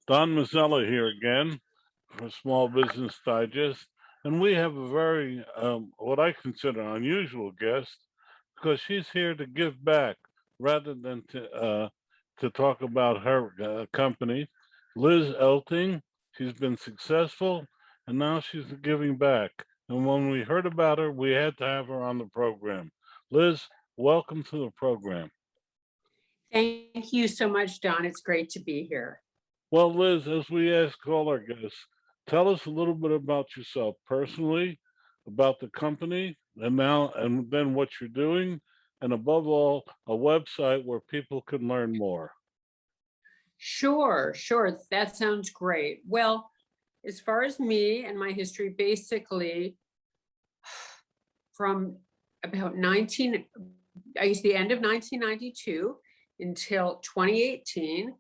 Don Mazzella here again for Small Business Digest. And we have a very, what I consider unusual guest because she's here to give back rather than to talk about her company. Liz Elting, she's been successful and now she's giving back. And when we heard about her, we had to have her on the program. Liz, welcome to the program. Thank you so much, Don. It's great to be here. Well, Liz, as we ask all our guests, tell us a little bit about yourself personally, about the company, and then what you're doing, and above all, a website where people can learn more. Sure. That sounds great. Well, as far as me and my history, basically from about the end of 1992 until 2018,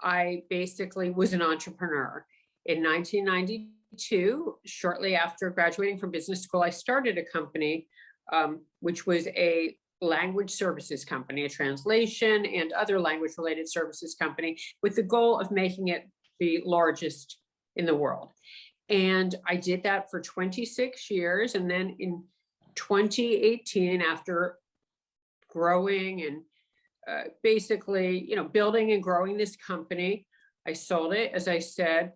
I basically was an entrepreneur. In 1992, shortly after graduating from business school, I started a company, which was a language services company, a translation and other language related services company, with the goal of making it the largest in the world. And I did that for 26 years. And then in 2018, after growing and basically, building and growing this company, I sold it, as I said,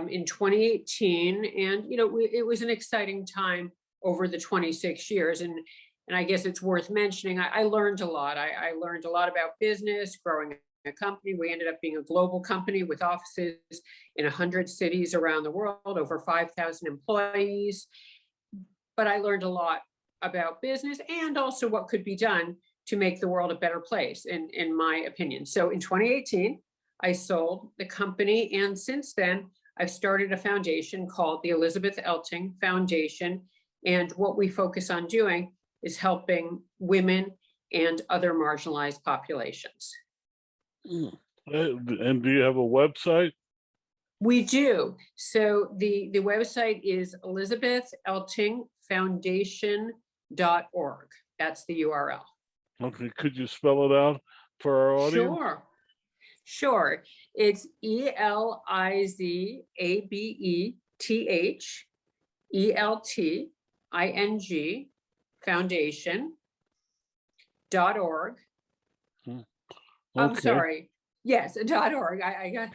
in 2018. And, it was an exciting time over the 26 years. And I guess it's worth mentioning, I learned a lot. I learned a lot about business, growing a company. We ended up being a global company with offices in 100 cities around the world, over 5,000 employees. But I learned a lot about business and also what could be done to make the world a better place, in my opinion. So in 2018, I sold the company. And since then, I've started a foundation called the Elizabeth Elting Foundation. And what we focus on doing is helping women and other marginalized populations. And do you have a website? We do. So the website is elizabetheltingfoundation.org. That's the URL. Okay, could you spell it out for our audience? Sure. It's ELIZABETHELTING foundation.org. Okay. I'm sorry. Yes, .org. I got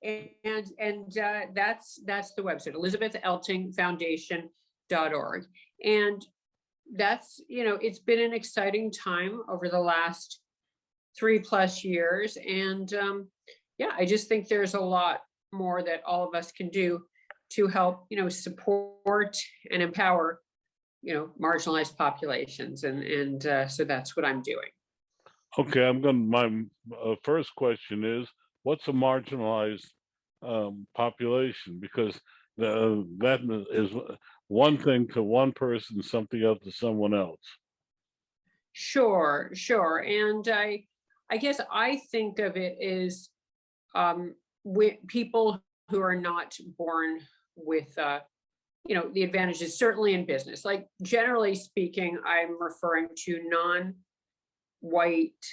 and that's the website, elizabetheltingfoundation.org. And that's, it's been an exciting time over the last 3+ years. And I just think there's a lot more that all of us can do to help, support and empower, marginalized populations. And so that's what I'm doing. Okay, my first question is, what's a marginalized population? Because that is one thing to one person, something else to someone else. Sure. And I guess I think of it as with people who are not born with, the advantages, certainly in business. Like, generally speaking, I'm referring to non-white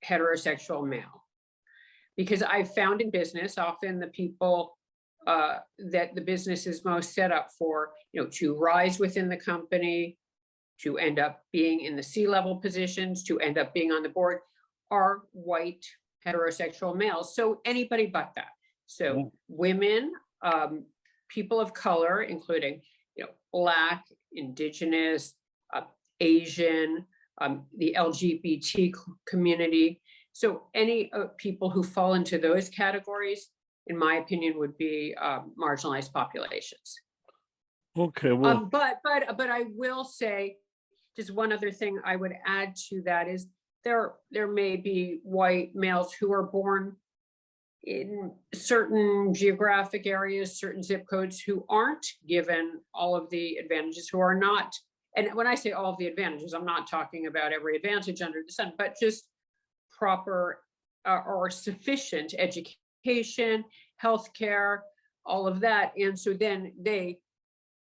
heterosexual male, because I've found in business, often the people that the business is most set up for, to rise within the company, to end up being in the C-level positions, to end up being on the board, are white heterosexual males. So anybody but that. So women, people of color, including, Black, Indigenous, Asian, the LGBT community. So any people who fall into those categories, in my opinion, would be marginalized populations. Okay, well, but I will say, just one other thing I would add to that is there may be white males who are born in certain geographic areas, certain zip codes, who aren't given all of the advantages, who are not. And when I say all of the advantages, I'm not talking about every advantage under the sun, but just proper or sufficient education, healthcare, all of that. And so then they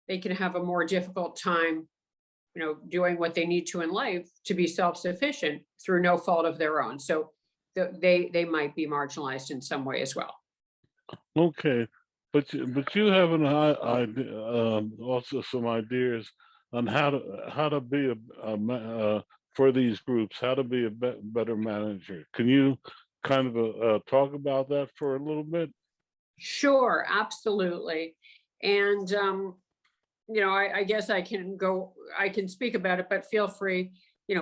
can have a more difficult time, doing what they need to in life to be self-sufficient through no fault of their own. So they might be marginalized in some way as well. Okay, but you have an idea, also some ideas on how to be for these groups, how to be a better manager. Can you kind of talk about that for a little bit? Sure, absolutely. And I guess I can speak about it, but feel free,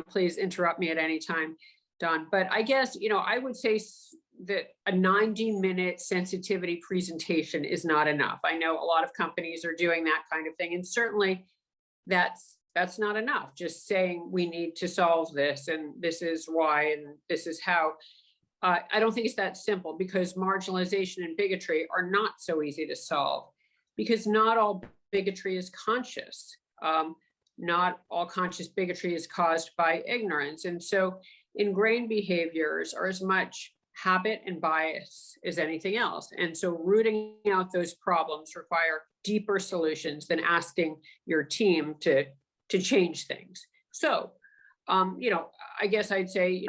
please interrupt me at any time, Don. But I guess, I would say that a 90-minute sensitivity presentation is not enough. I know a lot of companies are doing that kind of thing, and certainly that's not enough. Just saying we need to solve this, and this is why, and this is how. I don't think it's that simple, because marginalization and bigotry are not so easy to solve, because not all bigotry is conscious. Not all conscious bigotry is caused by ignorance. And so ingrained behaviors are as much habit and bias as anything else. And so rooting out those problems require deeper solutions than asking your team to change things. So, I guess I'd say,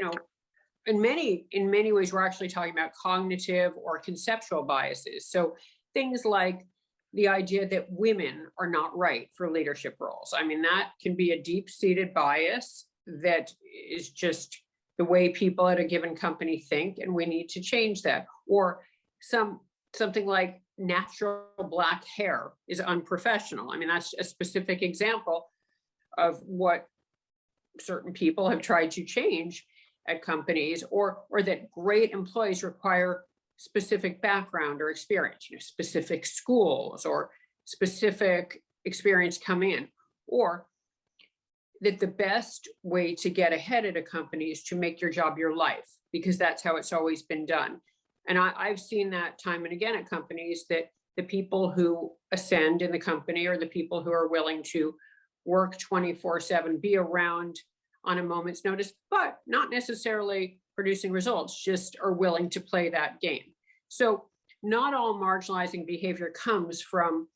in many ways, we're actually talking about cognitive or conceptual biases. So things like the idea that women are not right for leadership roles. I mean, that can be a deep-seated bias that is just the way people at a given company think, and we need to change that. Or something like natural black hair is unprofessional. I mean, that's a specific example of what certain people have tried to change at companies, or that great employees require specific background or experience, specific schools or specific experience come in, or that the best way to get ahead at a company is to make your job your life, because that's how it's always been done. And I've seen that time and again at companies, that the people who ascend in the company are the people who are willing to work 24/7, be around on a moment's notice, but not necessarily producing results, just are willing to play that game. So not all marginalizing behavior comes from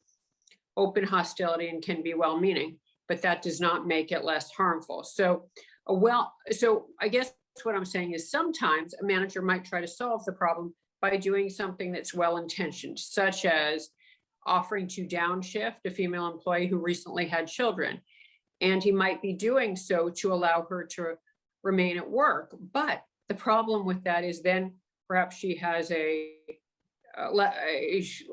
open hostility and can be well-meaning, but that does not make it less harmful. So I guess what I'm saying is, sometimes a manager might try to solve the problem by doing something that's well-intentioned, such as offering to downshift a female employee who recently had children. And he might be doing so to allow her to remain at work. But the problem with that is, then perhaps she has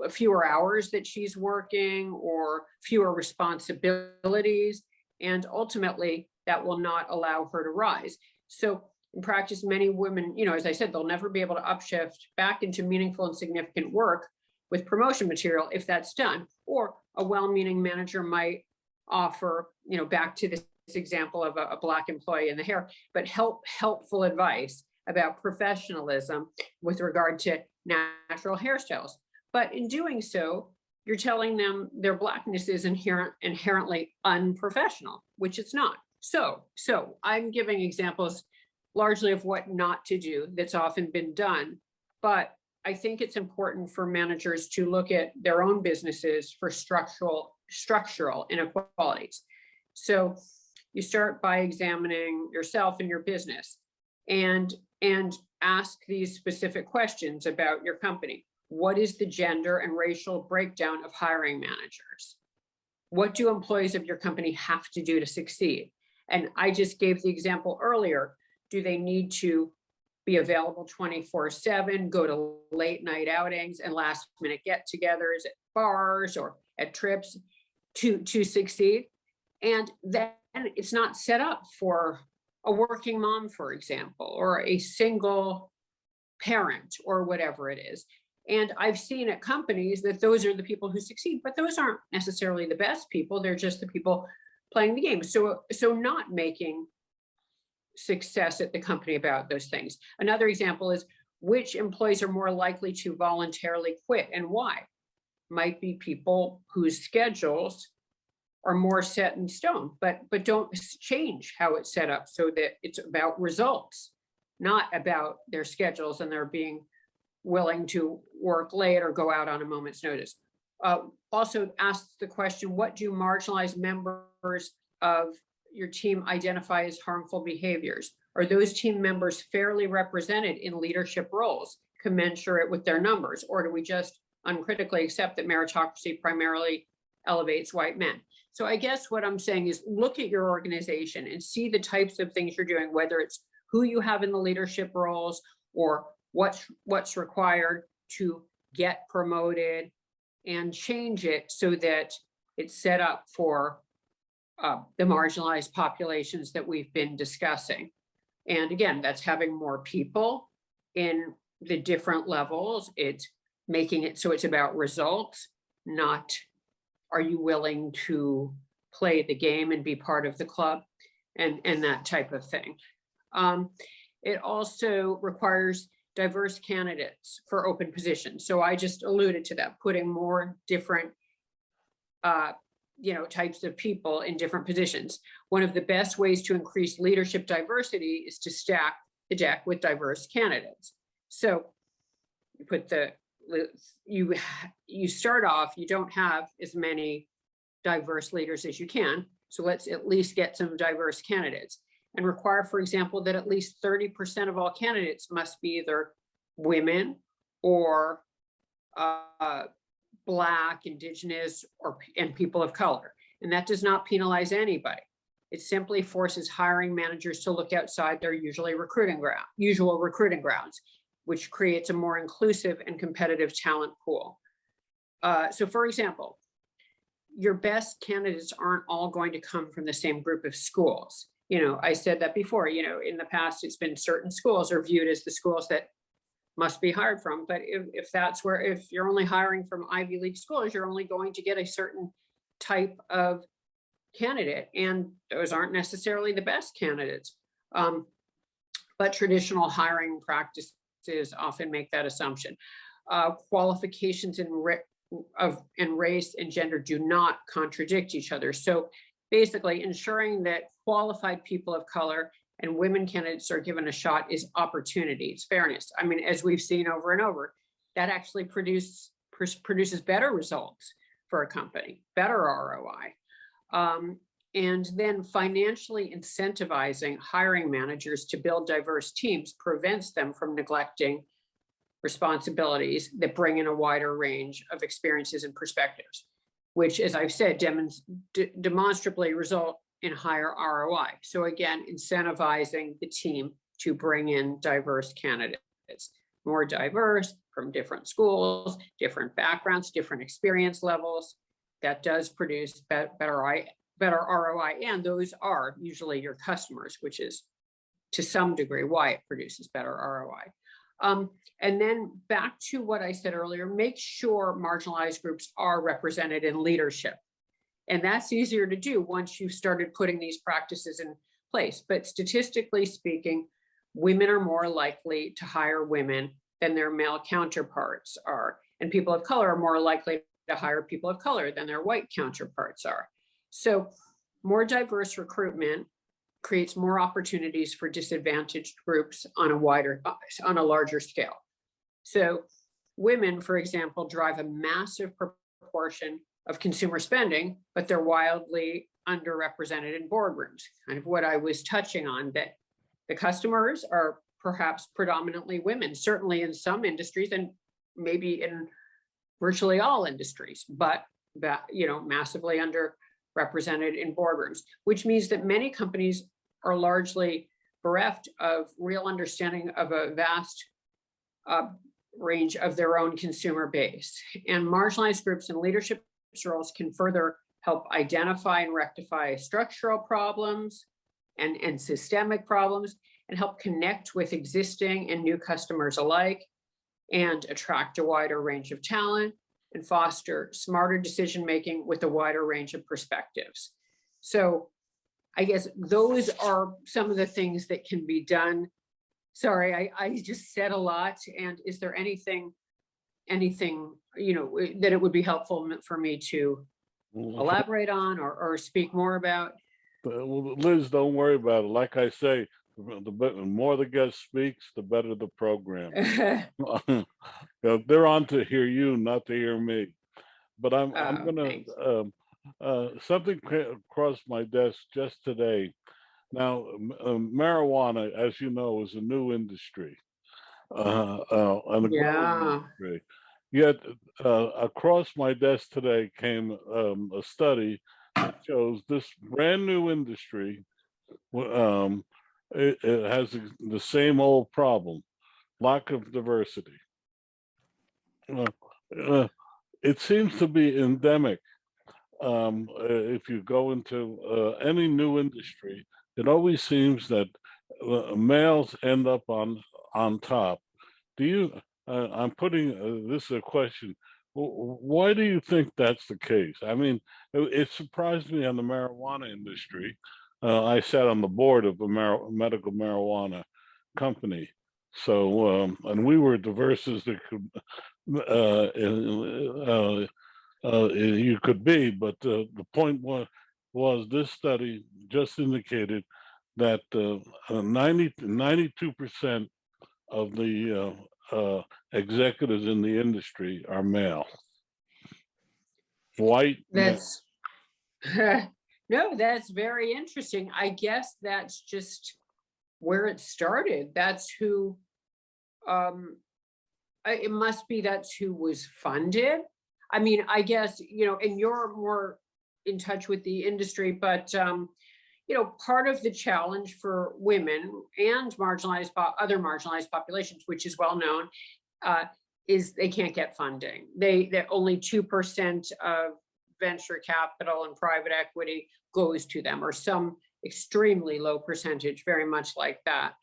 fewer hours that she's working, or fewer responsibilities. And ultimately, that will not allow her to rise. So in practice, many women, as I said, they'll never be able to upshift back into meaningful and significant work with promotion material if that's done. Or a well-meaning manager might offer, back to this example of a Black employee in the hair, but helpful advice about professionalism with regard to natural hairstyles. But in doing so, you're telling them their Blackness is inherently unprofessional, which it's not. So I'm giving examples largely of what not to do that's often been done. But I think it's important for managers to look at their own businesses for structural inequalities. So you start by examining yourself and your business, and ask these specific questions about your company. What is the gender and racial breakdown of hiring managers? What do employees of your company have to do to succeed? And I just gave the example earlier. Do they need to be available 24/7, go to late night outings and last minute get-togethers at bars or at trips to succeed? And then it's not set up for a working mom, for example, or a single parent, or whatever it is. And I've seen at companies that those are the people who succeed, but those aren't necessarily the best people. They're just the people playing the game. So not making success at the company about those things. Another example is, which employees are more likely to voluntarily quit, and why? Might be people whose schedules are more set in stone, but don't change how it's set up, so that it's about results, not about their schedules and their being willing to work late or go out on a moment's notice. Also ask the question, what do marginalized members of your team identify as harmful behaviors? Are those team members fairly represented in leadership roles, commensurate with their numbers? Or do we just uncritically accept that meritocracy primarily elevates white men. So I guess what I'm saying is look at your organization and see the types of things you're doing, whether it's who you have in the leadership roles or what's required to get promoted, and change it so that it's set up for the marginalized populations that we've been discussing. And again, that's having more people in the different levels. It's making it so it's about results, not are you willing to play the game and be part of the club, and that type of thing. It also requires diverse candidates for open positions. So I just alluded to that, putting more different types of people in different positions. One of the best ways to increase leadership diversity is to stack the deck with diverse candidates. So you put you start off, you don't have as many diverse leaders as you can. So let's at least get some diverse candidates, and require, for example, that at least 30% of all candidates must be either women or Black, Indigenous, and people of color. And that does not penalize anybody. It simply forces hiring managers to look outside their usual recruiting grounds, which creates a more inclusive and competitive talent pool. So for example, your best candidates aren't all going to come from the same group of schools. I said that before, in the past, it's been certain schools are viewed as the schools that must be hired from. But if you're only hiring from Ivy League schools, you're only going to get a certain type of candidate, and those aren't necessarily the best candidates. But traditional hiring practices often make that assumption. Qualifications in race and gender do not contradict each other. So basically, ensuring that qualified people of color and women candidates are given a shot is opportunity, it's fairness. I mean, as we've seen over and over, that actually produces better results for a company, better ROI. And then financially incentivizing hiring managers to build diverse teams prevents them from neglecting responsibilities that bring in a wider range of experiences and perspectives, which, as I've said, demonstrably result in higher ROI. So again, incentivizing the team to bring in diverse candidates, more diverse from different schools, different backgrounds, different experience levels. That does produce better ROI, and those are usually your customers, which is to some degree why it produces better ROI. And then back to what I said earlier, make sure marginalized groups are represented in leadership. And that's easier to do once you've started putting these practices in place. But statistically speaking, women are more likely to hire women than their male counterparts are. And people of color are more likely to hire people of color than their white counterparts are. So more diverse recruitment creates more opportunities for disadvantaged groups on a larger scale. So women, for example, drive a massive proportion of consumer spending, but they're wildly underrepresented in boardrooms. Kind of what I was touching on, that the customers are perhaps predominantly women, certainly in some industries and maybe in virtually all industries, but massively underrepresented in boardrooms, which means that many companies are largely bereft of real understanding of a vast range of their own consumer base. And marginalized groups in leadership roles can further help identify and rectify structural problems and systemic problems, and help connect with existing and new customers alike, and attract a wider range of talent and foster smarter decision-making with a wider range of perspectives. So I guess those are some of the things that can be done. Sorry, I just said a lot. And is there anything that it would be helpful for me to elaborate on or speak more about? Well, Liz, don't worry about it. Like I say, the more the guest speaks, the better the program. They're on to hear you, not to hear me. But I'm gonna something crossed my desk just today. Now, marijuana, as you know, is a new industry, and a growing industry. Yet across my desk today came a study that shows this brand new industry, um, it has the same old problem: lack of diversity. Uh, uh, it seems to be endemic. If you go into any new industry, it always seems that males end up on top. Do you? I'm putting this is a question. Why do you think that's the case? I mean, it surprised me on the marijuana industry. I sat on the board of a medical marijuana company, so and we were diverse as they could you could be. But the point was this study just indicated that 92% of the executives in the industry are male, white male. That's no, that's very interesting. I guess that's just where it started. That's who, it must be that's who was funded. I mean, I guess, and you're more in touch with the industry, but part of the challenge for women and other marginalized populations, which is well known, is they can't get funding. They only 2% of venture capital and private equity goes to them, or some extremely low percentage, very much like that.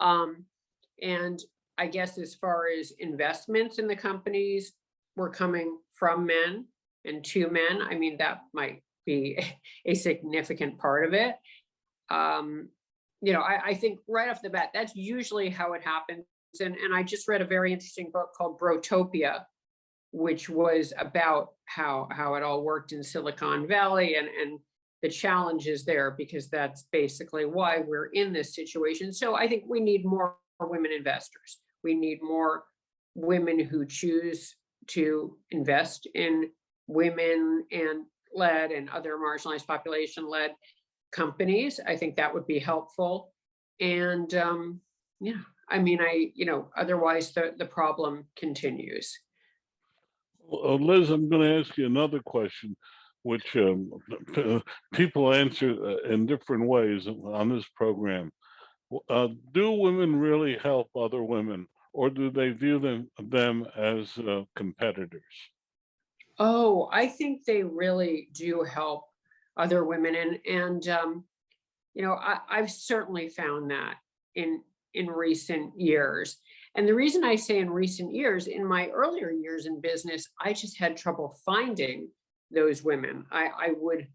And I guess as far as investments in the companies were coming from men and to men, I mean, that might be a significant part of it. I think right off the bat, that's usually how it happens. And I just read a very interesting book called Brotopia, which was about how it all worked in Silicon Valley and the challenges there, because that's basically why we're in this situation. So I think we need more women investors. We need more women who choose to invest in women and led and other marginalized population led companies. I think that would be helpful. And I mean, otherwise the problem continues. Liz, I'm going to ask you another question, which people answer in different ways on this program. Do women really help other women, or do they view them as competitors? Oh, I think they really do help other women, and I've certainly found that in recent years. And the reason I say in recent years, in my earlier years in business, I just had trouble finding those women. I would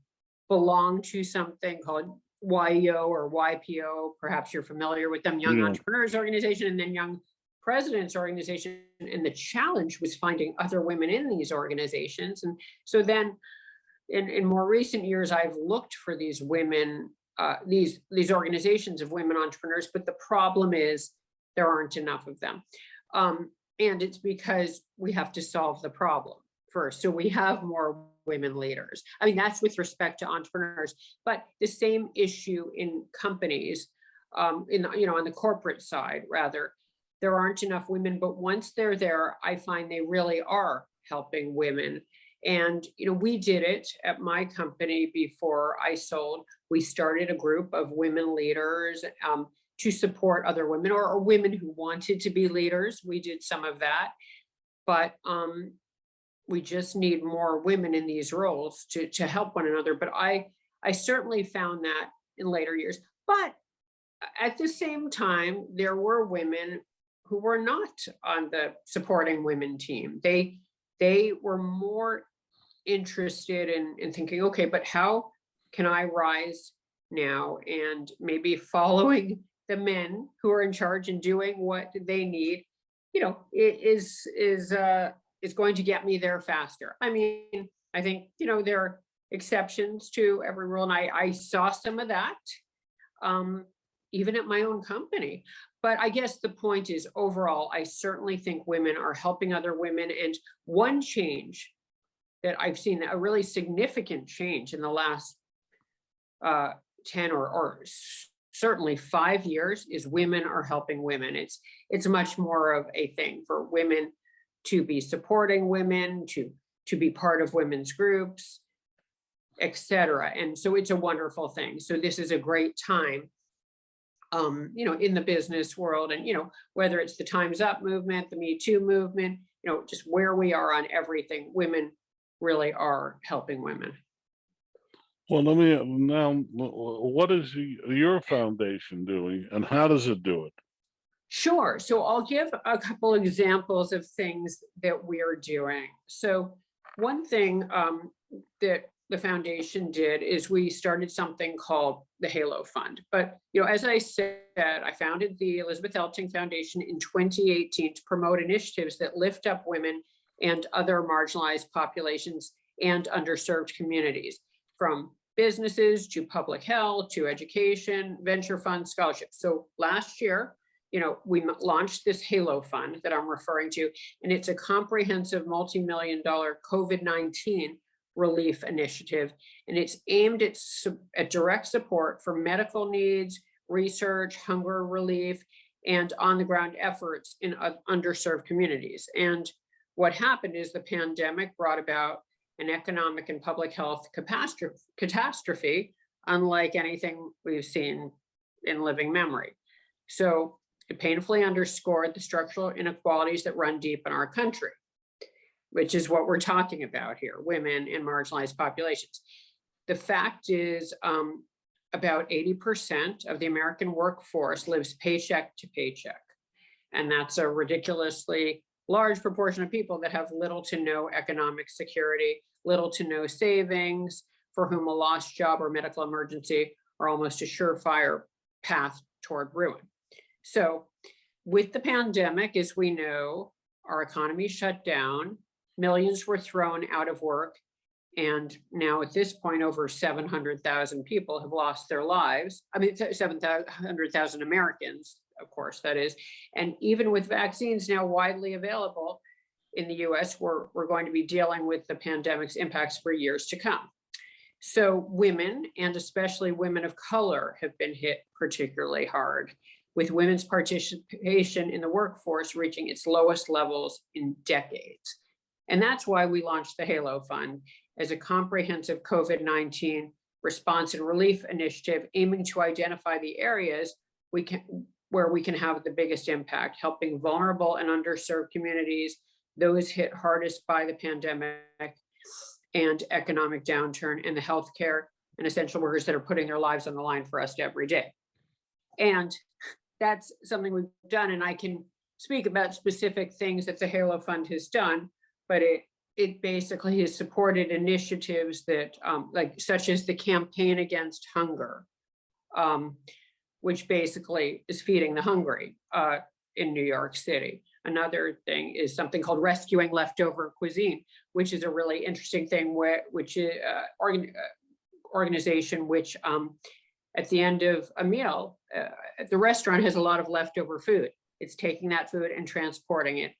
belong to something called YEO or YPO. Perhaps you're familiar with them, Young Yeah. Entrepreneurs Organization, and then Young Presidents Organization. And the challenge was finding other women in these organizations. And so then in more recent years, I've looked for these women, these organizations of women entrepreneurs, but the problem is there aren't enough of them. And it's because we have to solve the problem first. So we have more women leaders. I mean, that's with respect to entrepreneurs, but the same issue in companies, on the corporate side, rather, there aren't enough women, but once they're there, I find they really are helping women. And, we did it at my company before I sold. We started a group of women leaders to support other women or women who wanted to be leaders. We did some of that, but we just need more women in these roles to help one another. But I certainly found that in later years. But at the same time, there were women who were not on the supporting women team. They were more interested in thinking, okay, but how can I rise now? And maybe following the men who are in charge and doing what they need, is going to get me there faster. I mean, I think, there are exceptions to every rule. And I saw some of that, even at my own company. But I guess the point is, overall, I certainly think women are helping other women. And one change that I've seen, a really significant change in the last 10 or certainly 5 years, is women are helping women. It's much more of a thing for women to be supporting women, to be part of women's groups, etc. And so it's a wonderful thing. So this is a great time, in the business world, and whether it's the Time's Up movement, the Me Too movement, just where we are on everything, women really are helping women. Well, let me now, what is your foundation doing and how does it do it? Sure. So I'll give a couple examples of things that we're doing. So one thing that the foundation did is we started something called the Halo Fund. But, as I said, I founded the Elizabeth Elting Foundation in 2018 to promote initiatives that lift up women and other marginalized populations and underserved communities, from businesses to public health to education, venture funds, scholarships. So last year, we launched this Halo Fund that I'm referring to, and it's a comprehensive multi-million-dollar COVID-19 relief initiative, and it's aimed at direct support for medical needs, research, hunger relief, and on-the-ground efforts in underserved communities. And what happened is the pandemic brought about an economic and public health catastrophe, unlike anything we've seen in living memory. So it painfully underscored the structural inequalities that run deep in our country, which is what we're talking about here, women and marginalized populations. The fact is, about 80% of the American workforce lives paycheck to paycheck. And that's a ridiculously large proportion of people that have little to no economic security, little to no savings, for whom a lost job or medical emergency are almost a surefire path toward ruin. So with the pandemic, as we know, our economy shut down, millions were thrown out of work, and now at this point, over 700,000 people have lost their lives. 700,000 Americans, of course, that is. And even with vaccines now widely available in the US, we're going to be dealing with the pandemic's impacts for years to come. So women, and especially women of color, have been hit particularly hard, with women's participation in the workforce reaching its lowest levels in decades. And that's why we launched the Halo Fund as a comprehensive COVID-19 response and relief initiative, aiming to identify the areas where we can have the biggest impact, helping vulnerable and underserved communities, those hit hardest by the pandemic and economic downturn, and the healthcare and essential workers that are putting their lives on the line for us every day. And that's something we've done, and I can speak about specific things that the Halo Fund has done, but it basically has supported initiatives that, such as the Campaign Against Hunger, which basically is feeding the hungry in New York City. Another thing is something called Rescuing Leftover Cuisine, which is a really interesting thing, which is organization which at the end of a meal, the restaurant has a lot of leftover food. It's taking that food and transporting it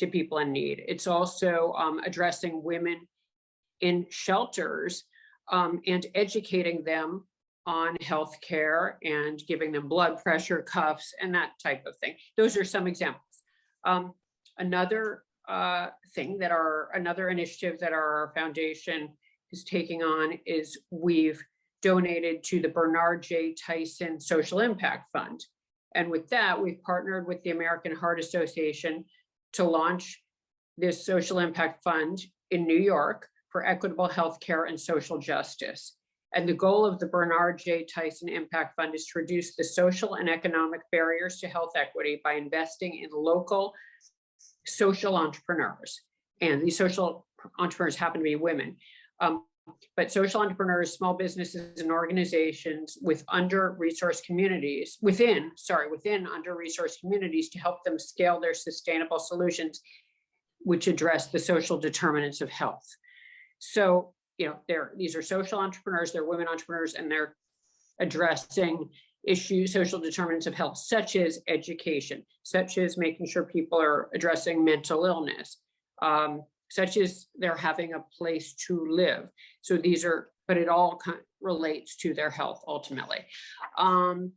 to people in need. It's also addressing women in shelters and educating them on healthcare and giving them blood pressure cuffs and that type of thing. Those are some examples. Another initiative that our foundation is taking on is we've donated to the Bernard J. Tyson Social Impact Fund. And with that, we've partnered with the American Heart Association to launch this social impact fund in New York for equitable healthcare and social justice. And the goal of the Bernard J. Tyson Impact Fund is to reduce the social and economic barriers to health equity by investing in local social entrepreneurs. And these social entrepreneurs happen to be women. But social entrepreneurs, small businesses, and organizations with under-resourced communities, within under-resourced communities, to help them scale their sustainable solutions, which address the social determinants of health. So, these are social entrepreneurs, they're women entrepreneurs, and they're addressing issues, social determinants of health, such as education, such as making sure people are addressing mental illness, such as they're having a place to live. So but it all relates to their health ultimately. And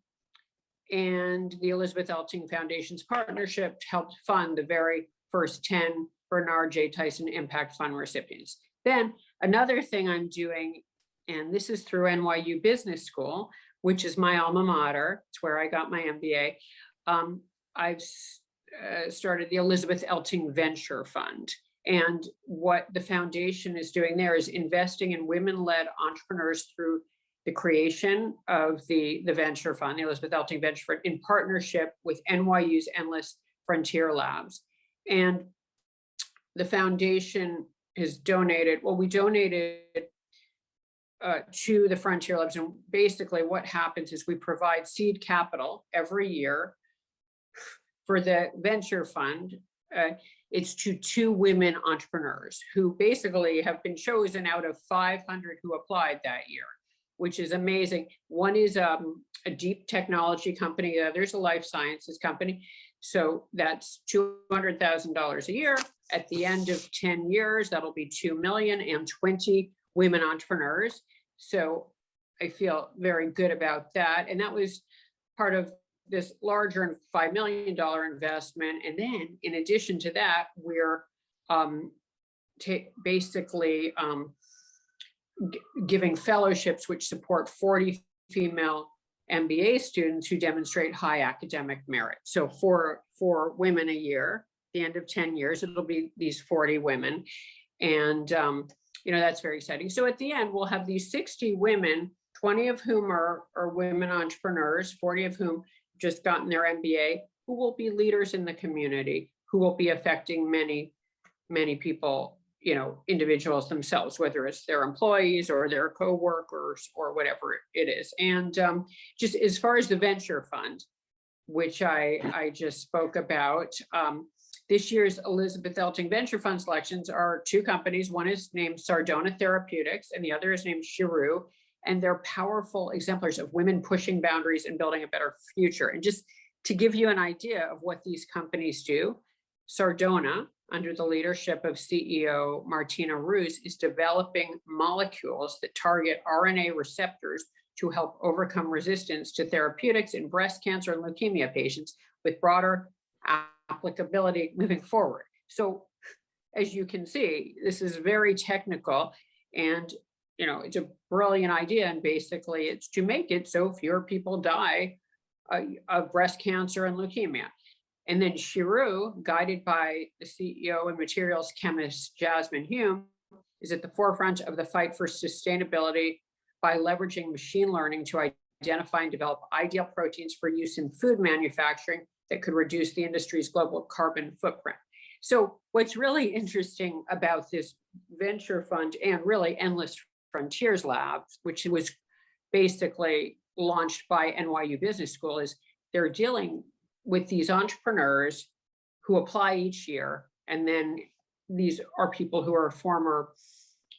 the Elizabeth Elting Foundation's partnership helped fund the very first 10 Bernard J. Tyson Impact Fund recipients. Then another thing I'm doing, and this is through NYU Business School, which is my alma mater. It's where I got my MBA. I've started the Elizabeth Elting Venture Fund. And what the foundation is doing there is investing in women-led entrepreneurs through the creation of the venture fund, the Elizabeth Elting Venture Fund, in partnership with NYU's Endless Frontier Labs. And the foundation has donated, well, we donated to the Frontier Labs. And basically what happens is we provide seed capital every year for the venture fund. It's to 2 women entrepreneurs who basically have been chosen out of 500 who applied that year, which is amazing. One is a deep technology company, the other's a life sciences company. So that's $200,000 a year. At the end of 10 years, that'll be 2 million and 20 women entrepreneurs. So I feel very good about that. And that was part of this larger $5 million investment. And then in addition to that, we're basically giving fellowships which support 40 female MBA students who demonstrate high academic merit. So for women a year, at the end of 10 years, it'll be these 40 women. And, that's very exciting. So at the end, we'll have these 60 women, 20 of whom are women entrepreneurs, 40 of whom just gotten their MBA, who will be leaders in the community, who will be affecting many, many people, individuals themselves, whether it's their employees or their co-workers or whatever it is. And just as far as the venture fund, which I just spoke about, this year's Elizabeth Elting Venture Fund selections are 2 companies. One is named Sardona Therapeutics and the other is named Chiru. And they're powerful exemplars of women pushing boundaries and building a better future. And just to give you an idea of what these companies do, Sardona, under the leadership of CEO Martina Ruse, is developing molecules that target RNA receptors to help overcome resistance to therapeutics in breast cancer and leukemia patients with broader applicability moving forward. So as you can see, this is very technical and it's a brilliant idea. And basically it's to make it so fewer people die of breast cancer and leukemia. And then Chiru, guided by the CEO and materials chemist Jasmine Hume, is at the forefront of the fight for sustainability by leveraging machine learning to identify and develop ideal proteins for use in food manufacturing that could reduce the industry's global carbon footprint. So what's really interesting about this venture fund and really Endless Frontiers Labs, which was basically launched by NYU Business School, is they're dealing with these entrepreneurs who apply each year. And then these are people who are former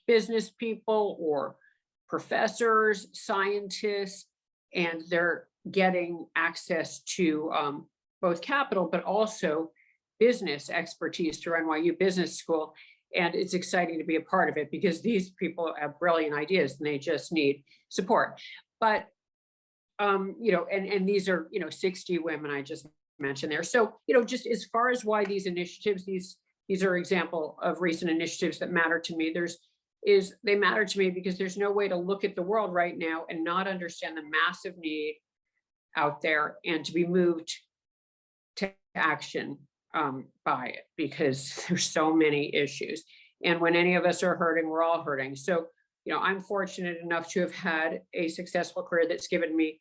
business people or professors, scientists, and they're getting access to both capital, but also business expertise through NYU Business School. And it's exciting to be a part of it because these people have brilliant ideas and they just need support. But, and these are, 60 women I just mentioned there. So, just as far as why these initiatives, these are example of recent initiatives that matter to me. They matter to me because there's no way to look at the world right now and not understand the massive need out there and to be moved to action by it, because there's so many issues. And when any of us are hurting, we're all hurting. So, I'm fortunate enough to have had a successful career that's given me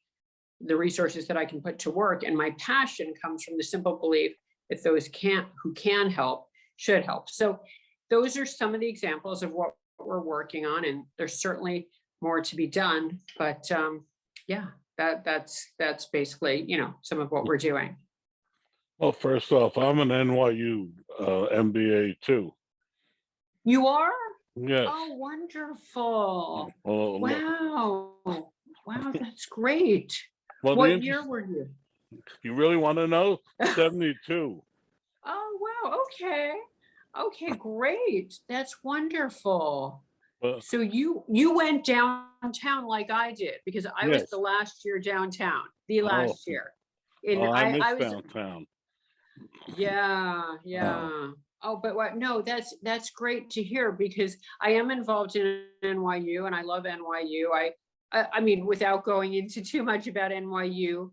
the resources that I can put to work. And my passion comes from the simple belief that those who can help should help. So those are some of the examples of what we're working on. And there's certainly more to be done. But that's basically, some of what we're doing. Well, first off, I'm an NYU MBA too. You are? Yes. Oh, wonderful. Well, Wow, that's great. well, What year were you? You really want to know? 72. Oh, wow. Okay, great. That's wonderful. So you went downtown like I did, because I was the last year downtown, year. I miss was downtown. Yeah. Oh, but what? No, that's great to hear because I am involved in NYU and I love NYU. I mean, without going into too much about NYU,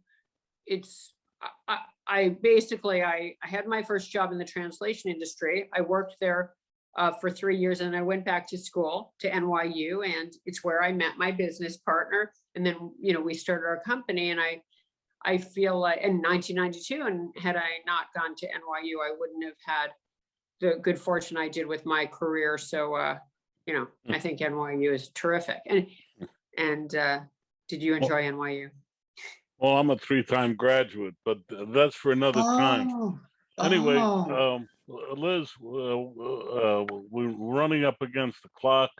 it's I basically I had my first job in the translation industry. I worked there for 3 years, and I went back to school to NYU, and it's where I met my business partner. And then we started our company, and I feel like in 1992, and had I not gone to NYU, I wouldn't have had the good fortune I did with my career. So I think NYU is terrific. And did you Well, enjoy NYU? well, I'm a three-time graduate, but that's for another time. Oh, Anyway, oh, Liz, we're running up against the clock.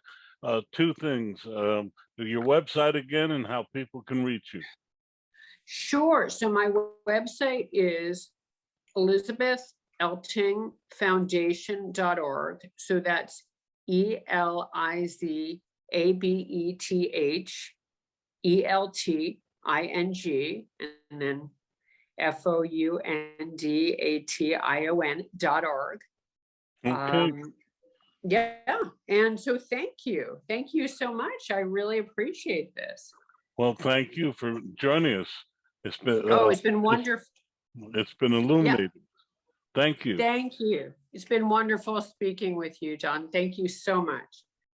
Two things: your website again, and how people can reach you. sure. So my website is ElizabethEltingFoundation.org. So that's ElizabethElting, and then Foundatation.org. Okay. Yeah. And so thank you. Thank you so much. I really appreciate this. Well, thank you for joining us. It's been Oh, it's been wonderful. it's been Yeah. illuminating. Thank you. Thank you. It's been wonderful speaking with you, John. Thank you so much.